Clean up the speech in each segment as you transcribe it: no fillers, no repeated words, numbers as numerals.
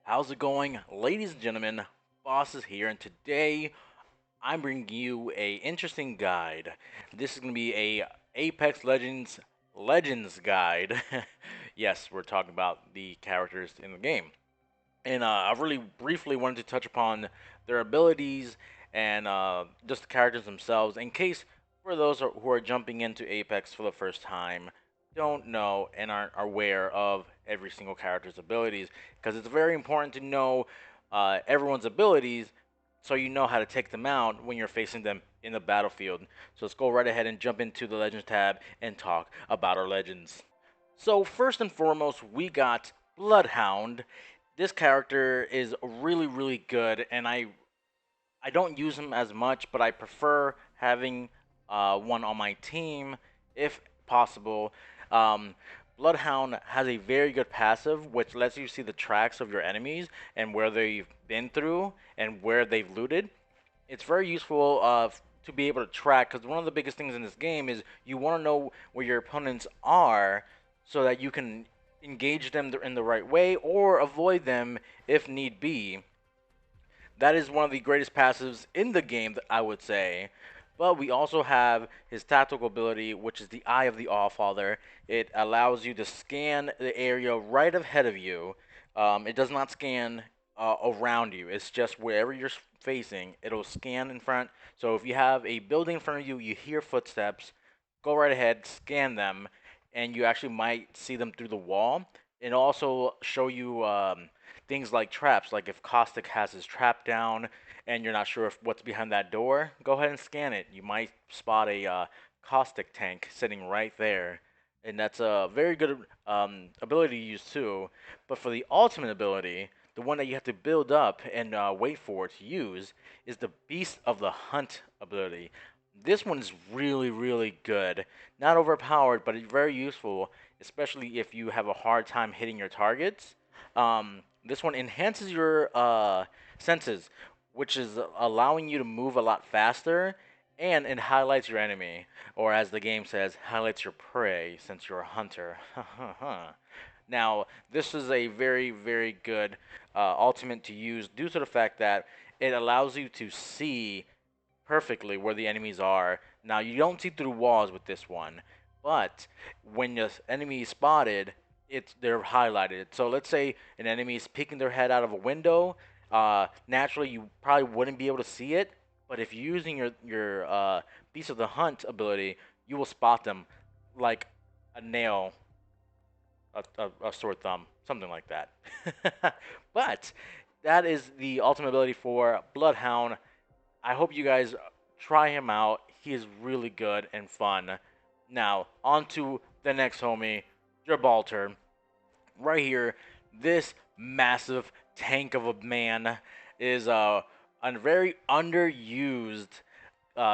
How's it going, ladies and gentlemen? Boss is here, and today I'm bringing you a interesting guide. This is going to be a Apex Legends guide. Yes, we're talking about the characters in the game, and I really briefly wanted to touch upon their abilities and just the characters themselves, in case for those who are jumping into Apex for the first time don't know and aren't aware of every single character's abilities, because it's very important to know everyone's abilities so you know how to take them out when you're facing them in the battlefield. So let's go right ahead and jump into the Legends tab and talk about our Legends. So first and foremost, we got Bloodhound. This character is really good, and I don't use him as much, but I prefer having one on my team if possible. Um, Bloodhound has a very good passive, which lets you see the tracks of your enemies and where they've been through and where they've looted. It's very useful to be able to track, because one of the biggest things in this game is you want to know where your opponents are so that you can engage them in the right way or avoid them if need be. That is one of the greatest passives in the game, I would say. But we also have his tactical ability, which is the Eye of the Allfather. It allows you to scan the area right ahead of you. It does not scan around you. It's just wherever you're facing, it'll scan in front. So if you have a building in front of you, you hear footsteps, go right ahead, scan them, and you actually might see them through the wall. It also show you things like traps, like if Caustic has his trap down and you're not sure if what's behind that door, go ahead and scan it. You might spot a Caustic tank sitting right there, and that's a very good ability to use too. But for the ultimate ability, the one that you have to build up and wait for to use, is the Beast of the Hunt ability. This one is really good. Not overpowered, but it's very useful, especially if you have a hard time hitting your targets. This one enhances your senses, which is allowing you to move a lot faster, and it highlights your enemy, or as the game says, highlights your prey since you're a hunter. Now, this is a very good ultimate to use due to the fact that it allows you to see perfectly where the enemies are. Now, you don't see through walls with this one, but when the enemy is spotted, they're highlighted. So let's say an enemy is peeking their head out of a window. Naturally, you probably wouldn't be able to see it, but if you're using your Beast of the Hunt ability, you will spot them like a nail, a sore thumb, something like that. But that is the ultimate ability for Bloodhound. I hope you guys try him out. He is really good and fun. Now, on to the next homie, Gibraltar. Right here, this massive tank of a man is a very underused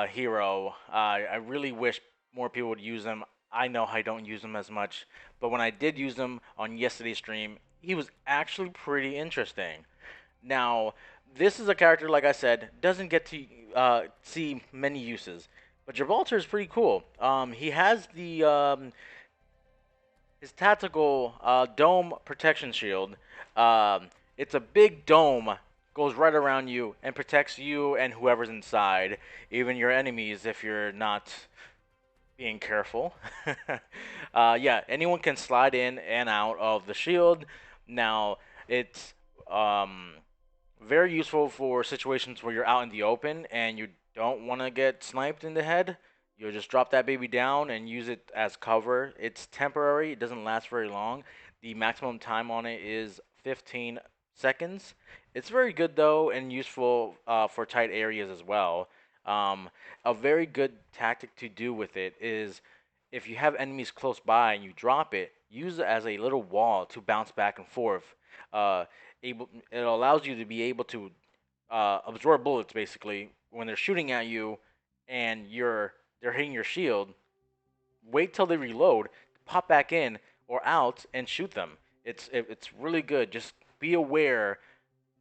hero. I really wish more people would use him. I know I don't use him as much, but when I did use him on yesterday's stream, he was actually pretty interesting. Now, this is a character, like I said, doesn't get to see many uses, but Gibraltar is pretty cool. He has the his tactical dome protection shield. It's a big dome, goes right around you and protects you and whoever's inside, even your enemies if you're not being careful. Yeah, anyone can slide in and out of the shield. Now, it's um, very useful for situations where you're out in the open and you don't want to get sniped in the head. You'll just drop that baby down and use it as cover. It's temporary, it doesn't last very long. The maximum time on it is 15 seconds. It's very good though and useful for tight areas as well. A very good tactic to do with it is if you have enemies close by and you drop it, use it as a little wall to bounce back and forth. Uh, it allows you to be able to absorb bullets basically when they're shooting at you and they're hitting your shield. Wait till they reload, pop back in or out and shoot them. It's really good. Just be aware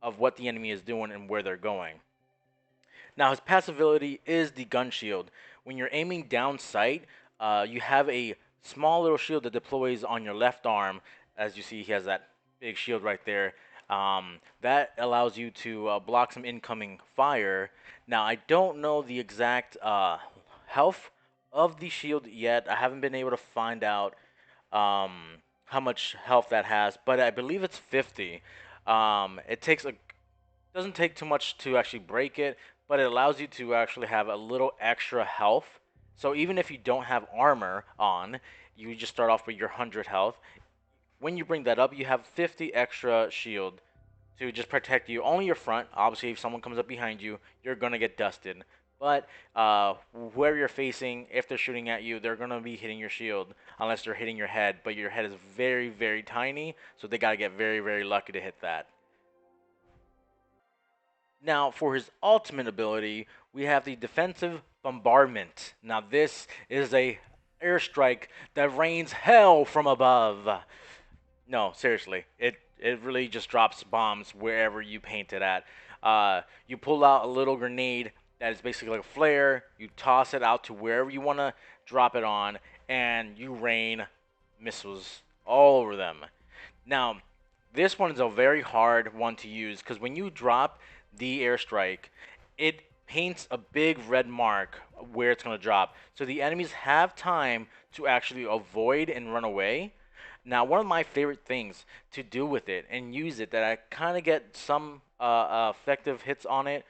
of what the enemy is doing and where they're going. Now his passive ability is the gun shield. When you're aiming down sight, you have a small little shield that deploys on your left arm. As you see, he has that big shield right there. That allows you to block some incoming fire. Now, I don't know the exact health of the shield yet. I haven't been able to find out um, how much health that has, but I believe it's 50. It takes a doesn't take too much to actually break it, but it allows you to actually have a little extra health. So even if you don't have armor on, you just start off with your 100 health. When you bring that up, you have 50 extra shield to just protect you. Only your front. Obviously, if someone comes up behind you, you're gonna get dusted. But whoever you're facing, if they're shooting at you, they're gonna be hitting your shield unless they're hitting your head. But your head is very, very tiny, so they gotta get very, very lucky to hit that. Now, for his ultimate ability, we have the defensive bombardment. Now, this is a airstrike that rains hell from above. No, seriously, it really just drops bombs wherever you paint it at. You pull out a little grenade that is basically like a flare. You toss it out to wherever you want to drop it on, and you rain missiles all over them. Now, this one is a very hard one to use because when you drop the airstrike, it paints a big red mark where it's going to drop. So the enemies have time to actually avoid and run away. Now, one of my favorite things to do with it and use it that I kind of get some effective hits on it,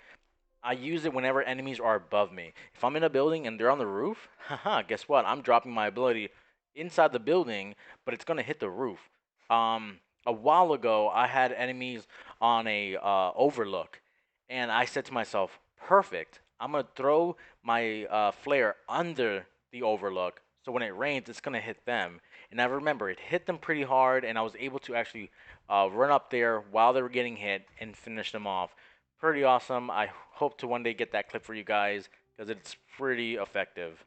I use it whenever enemies are above me. If I'm in a building and they're on the roof, haha, guess what? I'm dropping my ability inside the building, but it's gonna hit the roof. A while ago, I had enemies on a overlook, and I said to myself, "Perfect. I'm gonna throw my flare under the overlook, so when it rains, it's gonna hit them." And I remember it hit them pretty hard, and I was able to actually run up there while they were getting hit and finish them off. Pretty awesome. I hope to one day get that clip for you guys because it's pretty effective.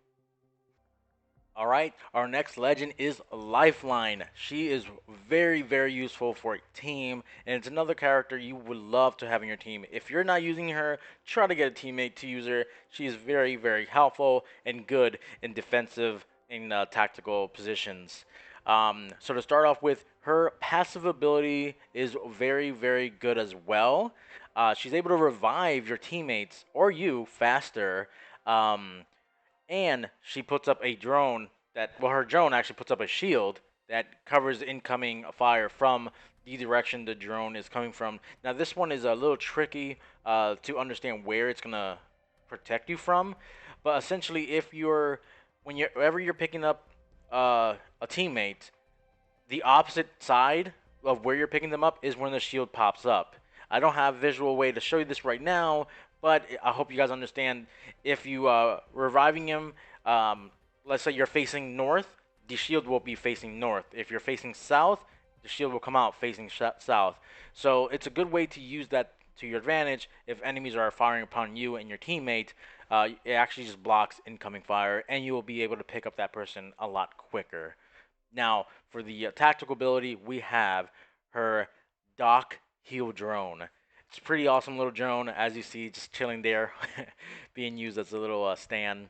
All right, our next legend is Lifeline. She is very, very useful for a team, and it's another character you would love to have in your team. If you're not using her, try to get a teammate to use her. She is very, very helpful and good in defensive and tactical positions. So to start off with, her passive ability is very, very good as well. She's able to revive your teammates or you faster. Um, and she puts up a drone her drone actually puts up a shield that covers incoming fire from the direction the drone is coming from. Now this one is a little tricky to understand where it's gonna protect you from, but essentially if you're whenever you're picking up a teammate, the opposite side of where you're picking them up is when the shield pops up. I don't have a visual way to show you this right now, but I hope you guys understand. If you reviving him, let's say you're facing north, the shield will be facing north. If you're facing south, the shield will come out facing south. So it's a good way to use that to your advantage. If enemies are firing upon you and your teammate, it actually just blocks incoming fire, and you will be able to pick up that person a lot quicker. Now, for the tactical ability, we have her Doc Heal Drone. It's a pretty awesome little drone, as you see, just chilling there, being used as a little stand.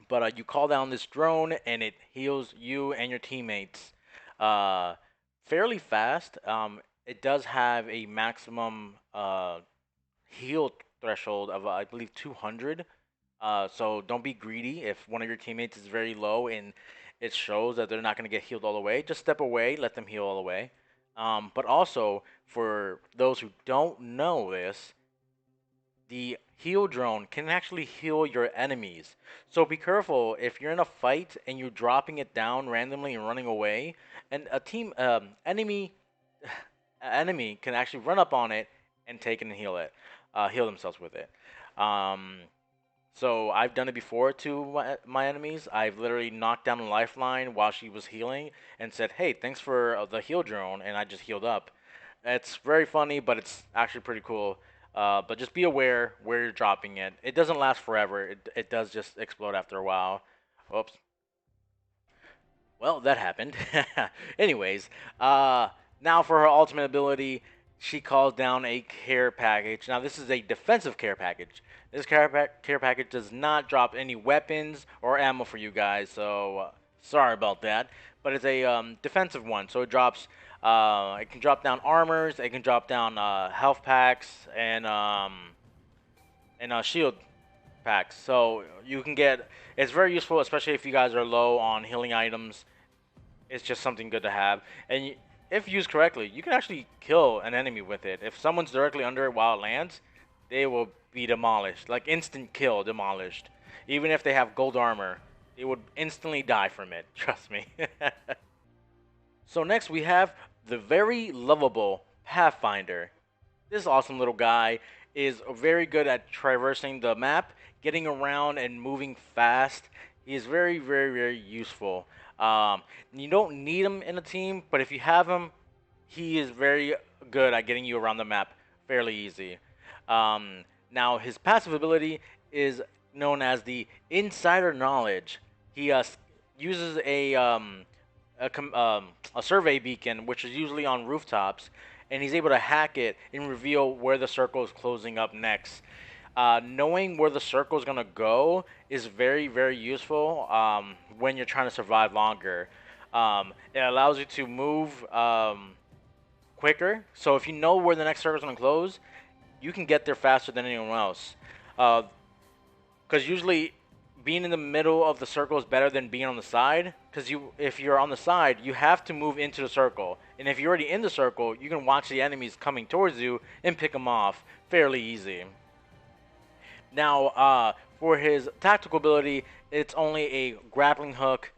But you call down this drone, and it heals you and your teammates uh, fairly fast. It does have a maximum heal threshold of, I believe, 200. So don't be greedy if one of your teammates is very low and it shows that they're not going to get healed all the way. Just step away, let them heal all the way. But also, for those who don't know this, the heal drone can actually heal your enemies. So be careful if you're in a fight and you're dropping it down randomly and running away, and a team enemy can actually run up on it and take it and heal it, heal themselves with it. Um, so I've done it before to my enemies. I've literally knocked down a lifeline while she was healing and said, "Hey, thanks for the heal drone," and I just healed up. It's very funny, but it's actually pretty cool. But just be aware where you're dropping it. It doesn't last forever. It does just explode after a while. Oops. Well, that happened. Anyways, now for her ultimate ability, she calls down a care package. Now, this is a defensive care package. This care package does not drop any weapons or ammo for you guys, so sorry about that. But it's a defensive one, so it drops It can drop down armors. It can drop down health packs and shield packs. So you can get. It's very useful, especially if you guys are low on healing items. It's just something good to have. And if used correctly, you can actually kill an enemy with it. If someone's directly under it while it lands, they will be demolished. Like instant kill, demolished. Even if they have gold armor, they would instantly die from it. Trust me. So next we have the very lovable Pathfinder. This awesome little guy is very good at traversing the map, getting around and moving fast. He is very, very, very useful. You don't need him in a team, but if you have him, he is very good at getting you around the map fairly easy. Now, his passive ability is known as the Insider Knowledge. He uses a survey beacon, which is usually on rooftops, and he's able to hack it and reveal where the circle is closing up next. Knowing where the circle is going to go is very, very useful when you're trying to survive longer. It allows you to move quicker. So if you know where the next circle is going to close, you can get there faster than anyone else. Because usually being in the middle of the circle is better than being on the side. Because if you're on the side, you have to move into the circle. And if you're already in the circle, you can watch the enemies coming towards you and pick them off fairly easy. Now, for his tactical ability, it's only a grappling hook.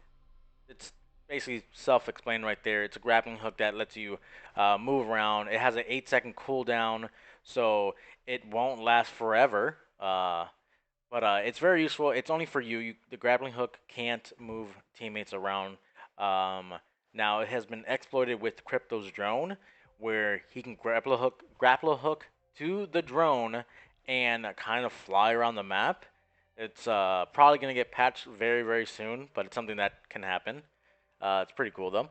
It's basically self-explained right there. It's a grappling hook that lets you move around. It has an 8-second cooldown, so it won't last forever. But it's very useful. It's only for you. The grappling hook can't move teammates around. Um, Now, it has been exploited with Crypto's drone, where he can grapple a hook to the drone and kind of fly around the map. It's probably going to get patched very, very soon, but it's something that can happen. It's pretty cool, though.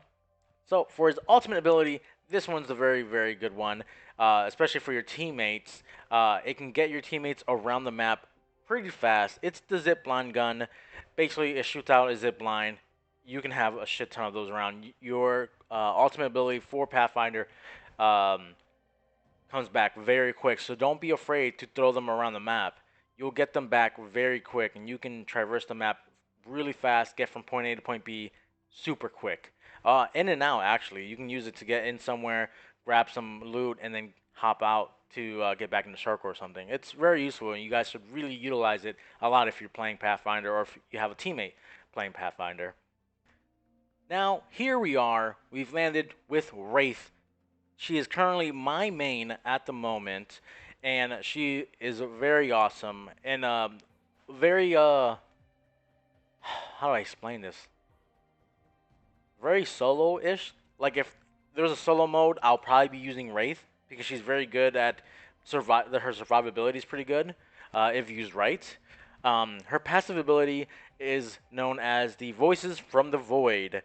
So, for his ultimate ability, this one's a very, very good one, especially for your teammates. It can get your teammates around the map pretty fast. It's the zipline gun. Basically, it shoots out a zipline. You can have a shit ton of those around. Your ultimate ability for Pathfinder um, comes back very quick, so don't be afraid to throw them around the map. You'll get them back very quick, and you can traverse the map really fast, get from point A to point B super quick. In and out, actually. You can use it to get in somewhere, grab some loot, and then hop out to get back in the circle or something. It's very useful, and you guys should really utilize it a lot if you're playing Pathfinder or if you have a teammate playing Pathfinder. Now, here we are. We've landed with Wraith. She is currently my main at the moment, and she is very awesome and very how do I explain this? Very solo-ish. Like if there's a solo mode, I'll probably be using Wraith because she's very good at survive. Her survivability is pretty good if used right. Her passive ability is known as the Voices from the Void.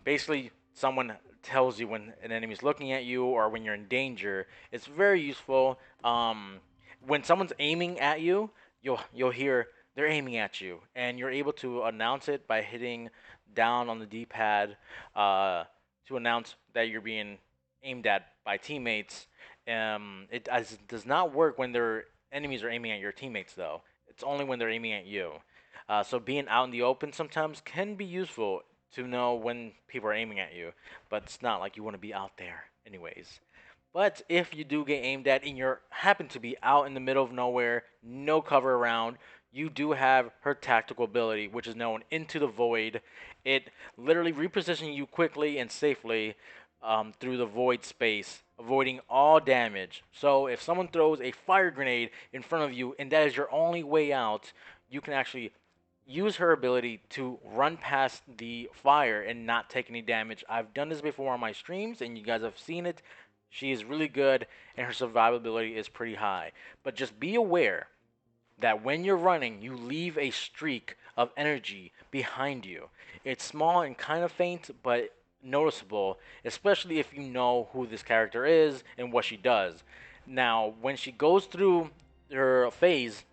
Basically, someone tells you when an enemy is looking at you or when you're in danger. It's very useful. When someone's aiming at you, you'll hear they're aiming at you, and you're able to announce it by hitting down on the D-pad to announce that you're being aimed at by teammates. Does not work when their enemies are aiming at your teammates, though. It's only when they're aiming at you. So being out in the open sometimes can be useful to know when people are aiming at you, but it's not like you want to be out there anyways. But if you do get aimed at and you happen to be out in the middle of nowhere, no cover around, you do have her tactical ability, which is known Into the Void. It literally repositions you quickly and safely through the void space, avoiding all damage. So if someone throws a fire grenade in front of you and that is your only way out, you can actually use her ability to run past the fire and not take any damage. I've done this before on my streams, and you guys have seen it. She is really good, and her survivability is pretty high. But just be aware that when you're running, you leave a streak of energy behind you. It's small and kind of faint, but noticeable, especially if you know who this character is and what she does. Now, when she goes through her phase,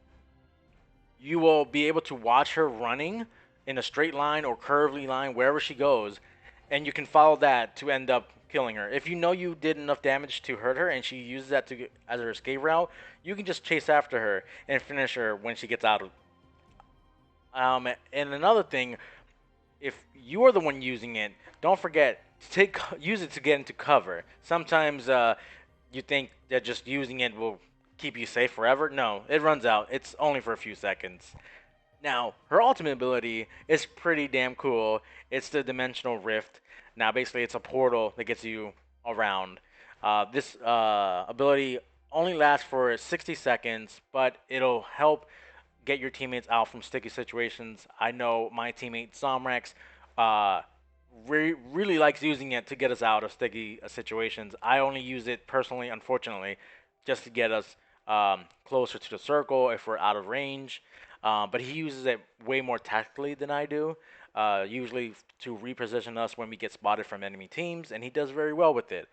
you will be able to watch her running in a straight line or curvy line wherever she goes, and you can follow that to end up killing her. If you know you did enough damage to hurt her and she uses that as her escape route, you can just chase after her and finish her when she gets out of. And another thing, if you are the one using it, don't forget to use it to get into cover. Sometimes you think that just using it will keep you safe forever. No, it runs out. It's only for a few seconds. Now, her ultimate ability is pretty damn cool. It's the Dimensional Rift. Now, basically, it's a portal that gets you around. This ability only lasts for 60 seconds, but it'll help get your teammates out from sticky situations. I know my teammate Somrax uh, really likes using it to get us out of sticky situations. I only use it personally, unfortunately, just to get us closer to the circle if we're out of range. But he uses it way more tactically than I do, usually to reposition us when we get spotted from enemy teams, and he does very well with it.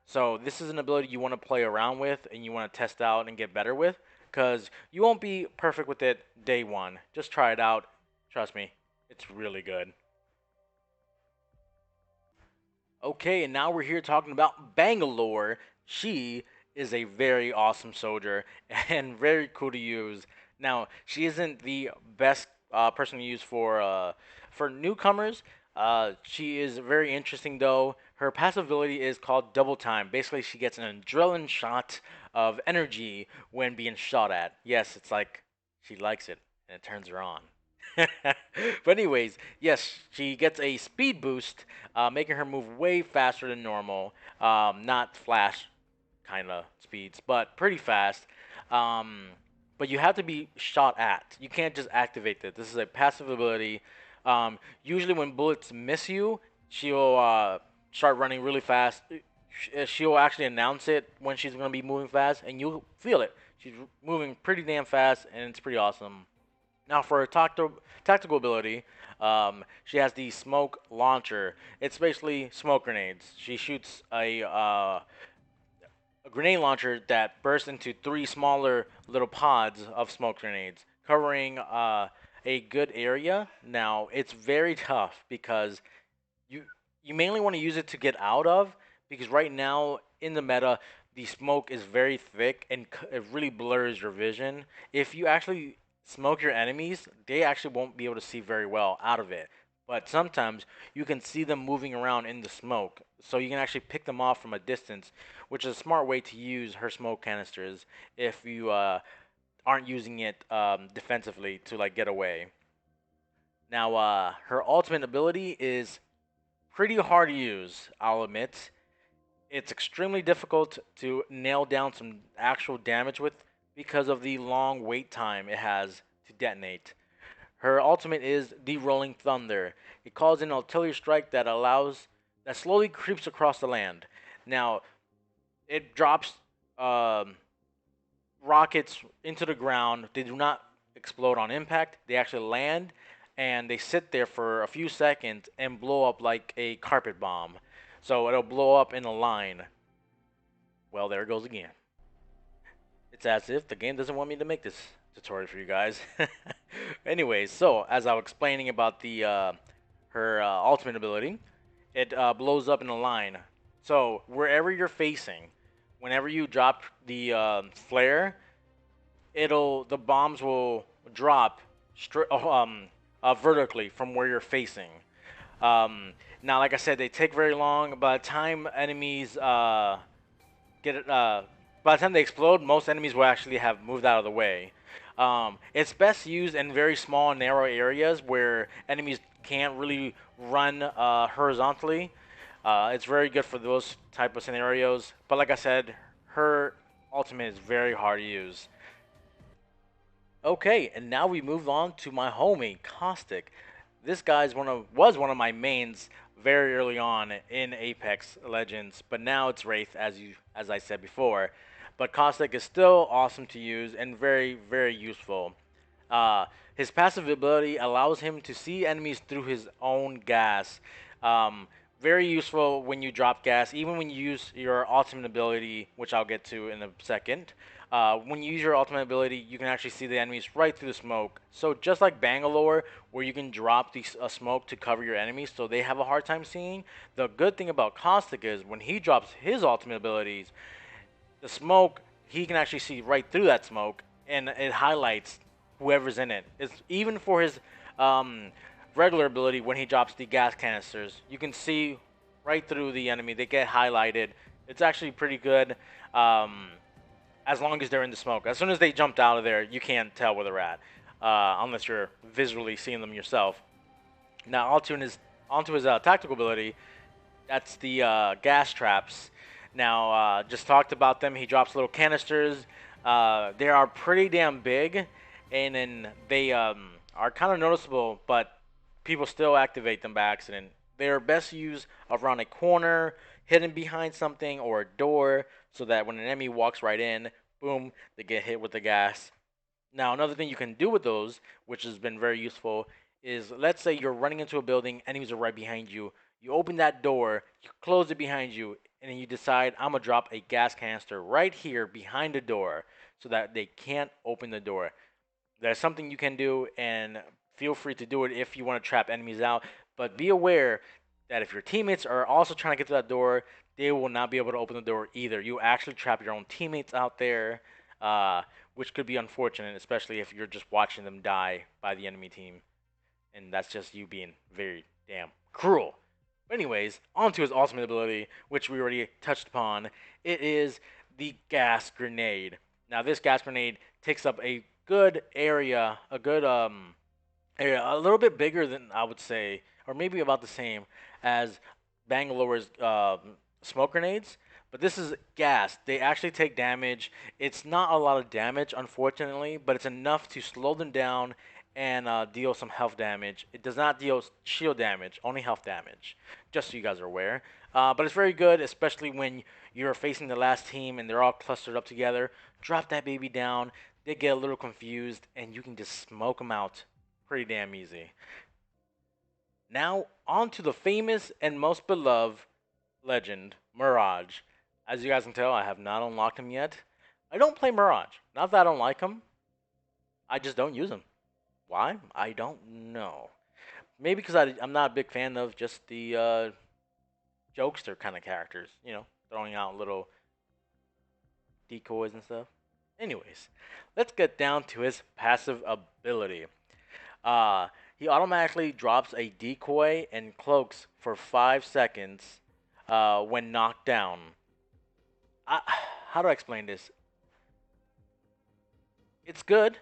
So this is an ability you want to play around with and you want to test out and get better with, because you won't be perfect with it day one. Just try it out. Trust me, it's really good. Okay, and now we're here talking about Bangalore. She is a very awesome soldier and very cool to use. Now, she isn't the best person to use for newcomers. She is very interesting though. Her passive ability is called Double Time. Basically, she gets an adrenaline shot of energy when being shot at. Yes, it's like she likes it and it turns her on. But anyways, yes, she gets a speed boost, making her move way faster than normal. Not flash kind of speeds, but pretty fast. Um, but you have to be shot at. You can't just activate this. This is a passive ability. Usually, when bullets miss you, she'll start running really fast. She'll actually announce it when she's going to be moving fast, and you'll feel it. She's moving pretty damn fast, and it's pretty awesome. Now, for her tactical ability, she has the smoke launcher. It's basically smoke grenades. She shoots a grenade launcher that bursts into three smaller little pods of smoke grenades, covering a good area. Now, it's very tough because you you mainly want to use it to get out of, because right now in the meta the smoke is very thick and it really blurs your vision. If you actually smoke your enemies, they actually won't be able to see very well out of it. But sometimes you can see them moving around in the smoke, so you can actually pick them off from a distance, which is a smart way to use her smoke canisters if you aren't using it defensively to like get away. Now, her ultimate ability is pretty hard to use, I'll admit. It's extremely difficult to nail down some actual damage with because of the long wait time it has to detonate. Her ultimate is the Rolling Thunder. It calls in an artillery strike that slowly creeps across the land. Now, it drops um, rockets into the ground. They do not explode on impact. They actually land and they sit there for a few seconds and blow up like a carpet bomb. So it'll blow up in a line. Well, there it goes again. It's as if the game doesn't want me to make this tutorial for you guys. Anyways, so as I was explaining about the her ultimate ability, it blows up in a line. So wherever you're facing, whenever you drop the flare, the bombs will drop vertically from where you're facing. Now, like I said, they take very long. By the time enemies get it, by the time they explode, most enemies will actually have moved out of the way. It's best used in very small, narrow areas where enemies can't really run horizontally. It's very good for those type of scenarios. But like I said, her ultimate is very hard to use. Okay, and now we move on to my homie Caustic. This guy's was one of my mains very early on in Apex Legends, but now it's Wraith as I said before. But Caustic is still awesome to use and very useful. His passive ability allows him to see enemies through his own gas. Um, very useful when you drop gas, even when you use your ultimate ability, which I'll get to in a second. When you use your ultimate ability, you can actually see the enemies right through the smoke. So just like Bangalore, where you can drop the smoke to cover your enemies, so they have a hard time seeing. The good thing about Caustic is when he drops his ultimate abilities, the smoke, he can actually see right through that smoke, and it highlights whoever's in it. It's even for his um, regular ability when he drops the gas canisters. You can see right through the enemy. They get highlighted. It's actually pretty good, as long as they're in the smoke. As soon as they jumped out of there, you can't tell where they're at, unless you're visually seeing them yourself. Now, onto his tactical ability. That's the gas traps. Now, just talked about them. He drops little canisters. They are pretty damn big, and then they are kind of noticeable, but people still activate them by accident. They are best used around a corner, hidden behind something, or a door, so that when an enemy walks right in, boom, they get hit with the gas. Now, another thing you can do with those, which has been very useful, is let's say you're running into a building, enemies are right behind you. You open that door, you close it behind you, and then you decide, I'm going to drop a gas canister right here behind the door so that they can't open the door. That's something you can do, and feel free to do it if you want to trap enemies out. But be aware that if your teammates are also trying to get to that door, they will not be able to open the door either. You actually trap your own teammates out there, uh, which could be unfortunate, especially if you're just watching them die by the enemy team. And that's just you being very damn cruel. But anyways, on to his ultimate ability, which we already touched upon. It is the gas grenade. Now, this gas grenade takes up a good area, a good area, a little bit bigger than I would say, or maybe about the same as Bangalore's smoke grenades. But this is gas. They actually take damage. It's not a lot of damage, unfortunately, but it's enough to slow them down and deal some health damage. It does not deal shield damage, only health damage, just so you guys are aware. But it's very good, especially when you're facing the last team and they're all clustered up together. Drop that baby down. They get a little confused, and you can just smoke them out pretty damn easy. Now, on to the famous and most beloved legend, Mirage. As you guys can tell, I have not unlocked him yet. I don't play Mirage. Not that I don't like him, I just don't use him. Why? I don't know. Maybe because I'm not a big fan of just the jokester kind of characters, throwing out little decoys and stuff. Anyways, let's get down to his passive ability. He automatically drops a decoy and cloaks for 5 seconds when knocked down. I, how do I explain this? It's good,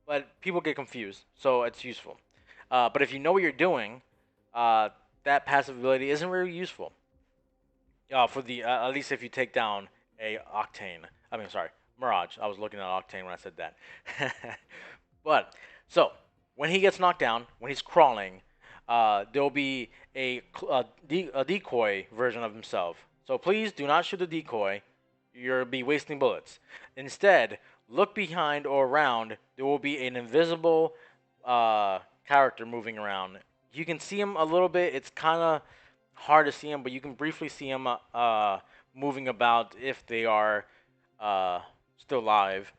but people get confused, so it's useful. But if you know what you're doing, that passive ability isn't very useful. For the at least if you take down a Octane. I mean, sorry, Mirage. I was looking at Octane when I said that. But so when he gets knocked down, when he's crawling, there'll be a decoy version of himself. So please do not shoot the decoy. You'll be wasting bullets. Instead, look behind or around. There will be an invisible character moving around. You can see him a little bit. It's kind of hard to see him, but you can briefly see him moving about if they are still live.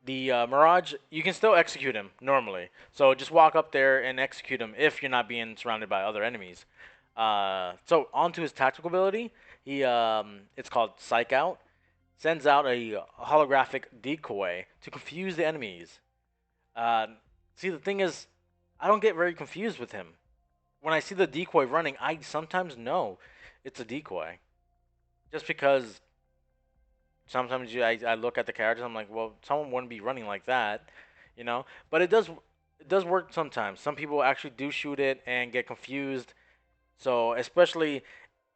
The Mirage, you can still execute him normally. So just walk up there and execute him if you're not being surrounded by other enemies. So onto his tactical ability, it's called Psych Out. Sends out a holographic decoy to confuse the enemies. Uh, See, the thing is, I don't get very confused with him. When I see the decoy running, I sometimes know it's a decoy. Just because sometimes I look at the characters, I'm like, well, someone wouldn't be running like that. But it does work sometimes. Some people actually do shoot it and get confused. So especially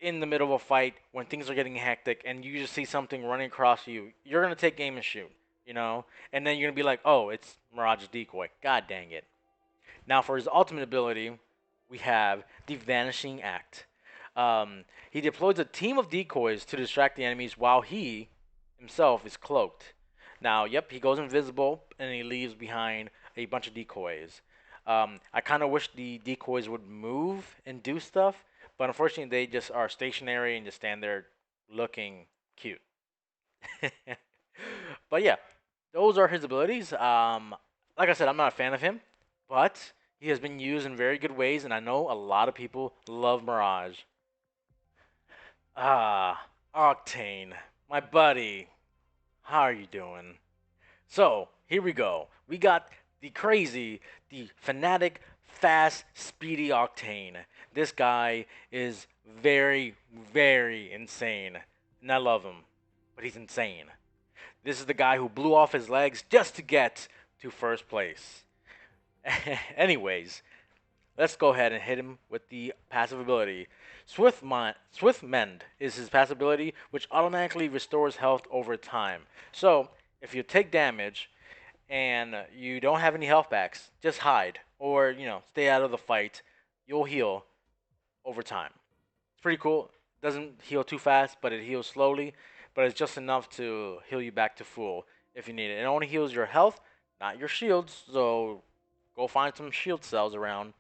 in the middle of a fight when things are getting hectic and you just see something running across you, you're gonna take aim and shoot. And then you're gonna be like, oh, it's Mirage's decoy. God dang it. Now for his ultimate ability, we have the Vanishing Act. He deploys a team of decoys to distract the enemies while he himself is cloaked. Now, yep, he goes invisible and he leaves behind a bunch of decoys. I kind of wish the decoys would move and do stuff, but unfortunately, they just are stationary and just stand there looking cute. But yeah, those are his abilities. Like I said, I'm not a fan of him, but he has been used in very good ways, and I know a lot of people love Mirage. Ah, Octane, my buddy, how are you doing? So here we go. We got the crazy, the fanatic, fast, speedy Octane. This guy is very, very insane, and I love him, but he's insane. This is the guy who blew off his legs just to get to first place. Anyways, let's go ahead and hit him with the passive ability. Swift Mend is his passive ability, which automatically restores health over time. So, if you take damage and you don't have any health backs, just hide or, stay out of the fight. You'll heal over time. It's pretty cool. Doesn't heal too fast, but it heals slowly. But it's just enough to heal you back to full if you need it. It only heals your health, not your shields. So go find some shield cells around.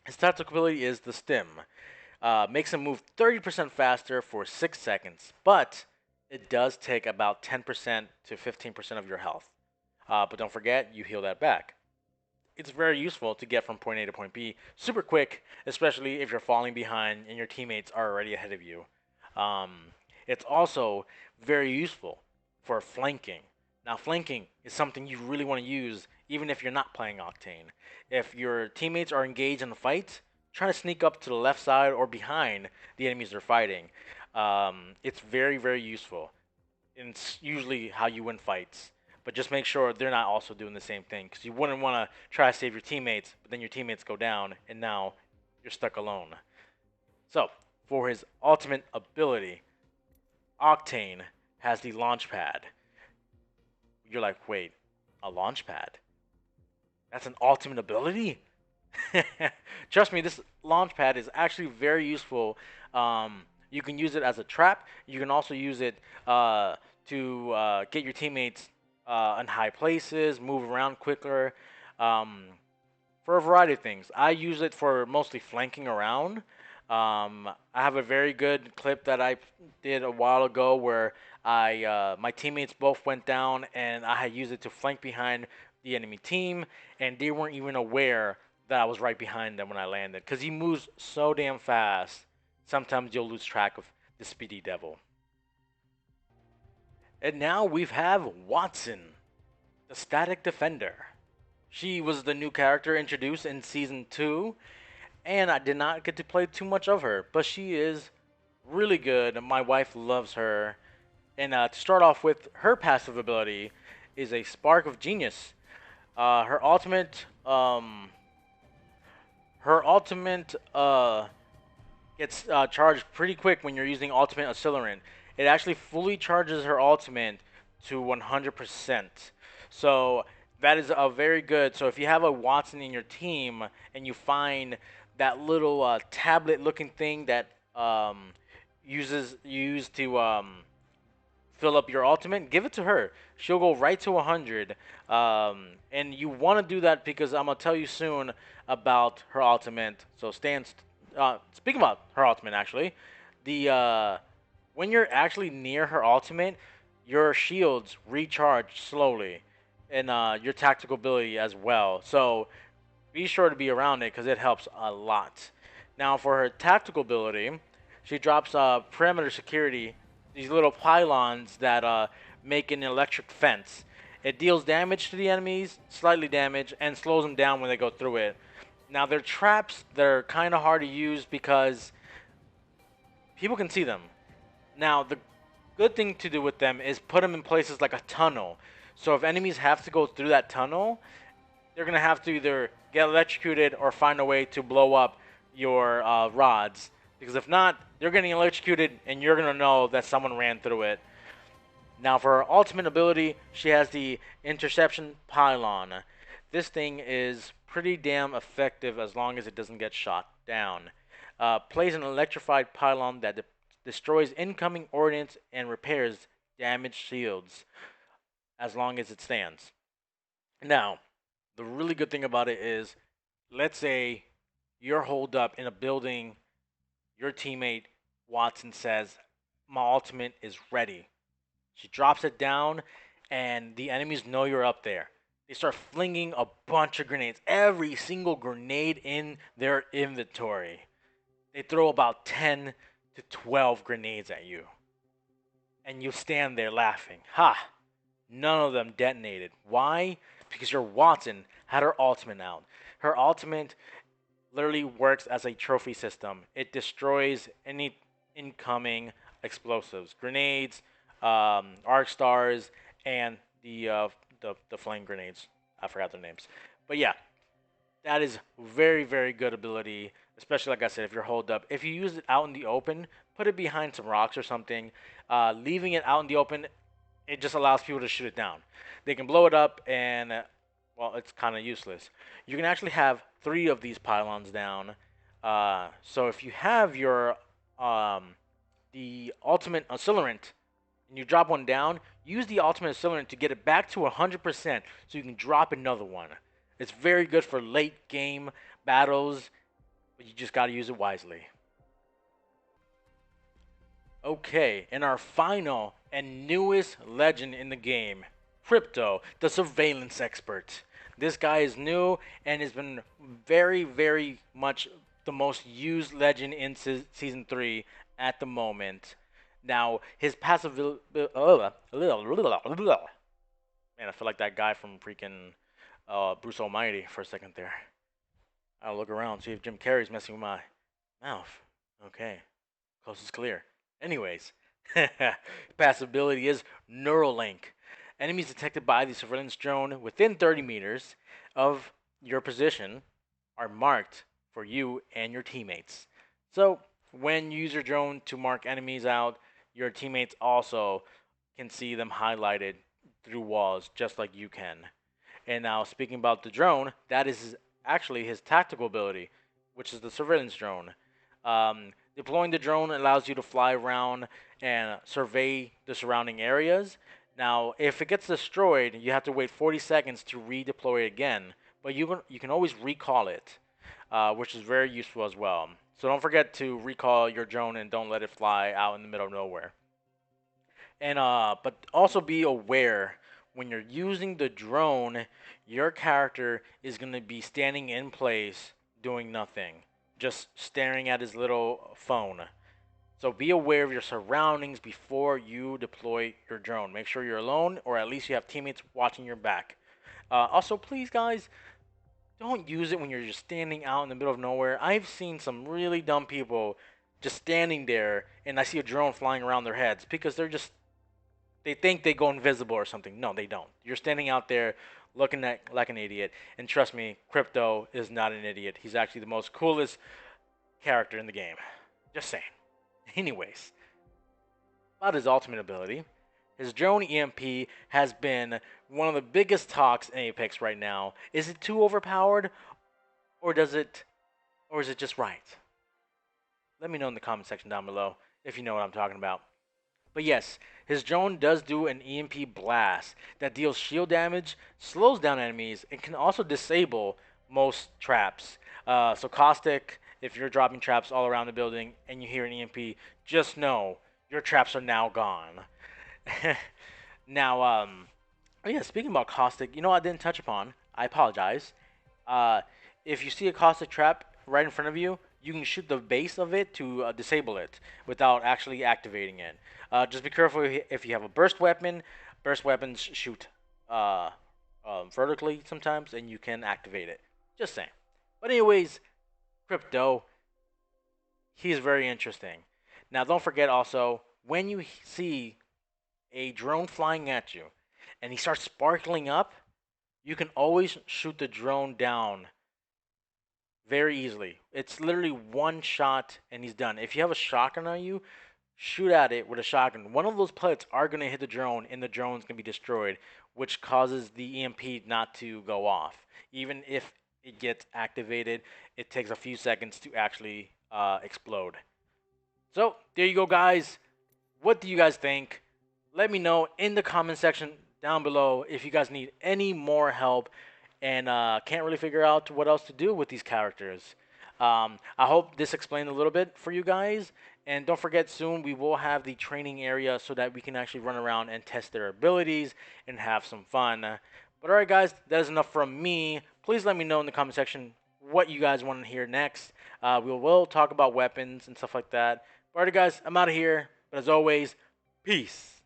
His tactical ability is the stim. Makes him move 30% faster for 6 seconds, but it does take about 10% to 15% of your health. But don't forget, you heal that back. It's very useful to get from point A to point B super quick, especially if you're falling behind and your teammates are already ahead of you. Um, it's also very useful for flanking. Now, flanking is something you really want to use even if you're not playing Octane. If your teammates are engaged in a fight, try to sneak up to the left side or behind the enemies they're fighting. It's very, very useful. And it's usually how you win fights. But just make sure they're not also doing the same thing, because you wouldn't want to try to save your teammates, but then your teammates go down, and now you're stuck alone. So, for his ultimate ability, Octane has the launch pad. You're like, wait, a launch pad? That's an ultimate ability? Trust me, this launch pad is actually very useful. You can use it as a trap. You can also use it to get your teammates in high places, move around quicker, um, for a variety of things. I use it for mostly flanking around. I have a very good clip that I did a while ago where my teammates both went down, and I had used it to flank behind the enemy team, and they weren't even aware that I was right behind them when I landed. Because he moves so damn fast, sometimes you'll lose track of the speedy devil. And now we have Watson, the static defender. She was the new character introduced in season 2, and I did not get to play too much of her, but she is really good. My wife loves her. And to start off with, her passive ability is a Spark of Genius. Her ultimate, gets charged pretty quick when you're using Ultimate Accelerant. It actually fully charges her ultimate to 100%. So that is a very good. So if you have a Watson in your team and you find that little tablet-looking thing that uses used to fill up your ultimate, give it to her. She'll go right to 100. And you want to do that because I'm going to tell you soon about her ultimate. So speaking about her ultimate, actually, the when you're actually near her ultimate, your shields recharge slowly, and your tactical ability as well. So be sure to be around it because it helps a lot. Now, for her tactical ability, she drops perimeter security, these little pylons that make an electric fence. It deals damage to the enemies, slightly damage, and slows them down when they go through it. Now, they're traps that are kind of hard to use because people can see them. Now, the good thing to do with them is put them in places like a tunnel. So if enemies have to go through that tunnel, they're gonna have to either get electrocuted or find a way to blow up your rods. Because if not, they're getting electrocuted, and you're gonna know that someone ran through it. Now, for her ultimate ability, she has the interception pylon. This thing is pretty damn effective as long as it doesn't get shot down. Plays an electrified pylon that destroys incoming ordnance and repairs damaged shields as long as it stands. Now, the really good thing about it is, let's say you're holed up in a building your teammate Watson says, "My ultimate is ready." She drops it down, and the enemies know you're up there. They start flinging a bunch of grenades, every single grenade in their inventory. They throw about 10 to 12 grenades at you. And you stand there laughing. Ha! None of them detonated. Why? Because your Watson had her ultimate out. Her ultimate literally works as a trophy system. It destroys any incoming explosives, grenades, arc stars, and the flame grenades. I forgot their names, but yeah, that is very very good ability. Especially like I said, if you're holed up, if you use it out in the open, put it behind some rocks or something. Leaving it out in the open, it just allows people to shoot it down. They can blow it up, and well, it's kind of useless. You can actually have 3 of these pylons down. So if you have your the ultimate accelerant and you drop one down, use the ultimate accelerant to get it back to 100% so you can drop another one. It's very good for late game battles, but you just got to use it wisely. Okay, and our final and newest legend in the game, Crypto, the surveillance expert. This guy is new and has been very, very much the most used legend in season 3 at the moment. Now, his passive. Man, I feel like that guy from freaking Bruce Almighty for a second there. I'll look around, see if Jim Carrey's messing with my mouth. Okay, coast is clear. Anyways, passive ability is Neuralink. Enemies detected by the surveillance drone within 30 meters of your position are marked for you and your teammates. So, when you use your drone to mark enemies out, your teammates also can see them highlighted through walls just like you can. And now, speaking about the drone, that is actually his tactical ability, which is the surveillance drone. Deploying the drone allows you to fly around and survey the surrounding areas. Now, if it gets destroyed, you have to wait 40 seconds to redeploy it again, but you can always recall it, which is very useful as well. So don't forget to recall your drone and don't let it fly out in the middle of nowhere. And but also be aware when you're using the drone, your character is going to be standing in place doing nothing, just staring at his little phone. So be aware of your surroundings before you deploy your drone. Make sure you're alone, or at least you have teammates watching your back. Also, please, guys, don't use it when you're just standing out in the middle of nowhere. I've seen some really dumb people just standing there, and I see a drone flying around their heads because they think they go invisible or something. No, they don't. You're standing out there looking like an idiot. And trust me, Crypto is not an idiot. He's actually the most coolest character in the game. Just saying. Anyways, about his ultimate ability, his drone EMP has been one of the biggest talks in Apex right now. Is it too overpowered, or is it just right? Let me know in the comment section down below if you know what I'm talking about. But yes, his drone does do an EMP blast that deals shield damage, slows down enemies, and can also disable most traps. So Caustic, if you're dropping traps all around the building and you hear an EMP, just know your traps are now gone. Now, oh yeah, speaking about Caustic, you know what I didn't touch upon? I apologize. Uh, if you see a Caustic trap right in front of you, you can shoot the base of it to disable it without actually activating it. Just be careful if you have a burst weapon. Burst weapons shoot vertically sometimes, and you can activate it. Just saying. But anyways, Crypto, he's very interesting. Now, don't forget also, when you see a drone flying at you and he starts sparkling up, you can always shoot the drone down very easily. It's literally one shot and he's done. If you have a shotgun on you, shoot at it with a shotgun. One of those pellets are going to hit the drone and the drone's going to be destroyed, which causes the EMP not to go off. Even if it gets activated, it takes a few seconds to actually explode. So, there you go, guys. What do you guys think? Let me know in the comment section down below if you guys need any more help and can't really figure out what else to do with these characters. I hope this explained a little bit for you guys. And don't forget, soon we will have the training area so that we can actually run around and test their abilities and have some fun. But alright, guys, that is enough from me. Please let me know in the comment section what you guys want to hear next. We will talk about weapons and stuff like that. Alright, guys, I'm out of here. But as always, peace.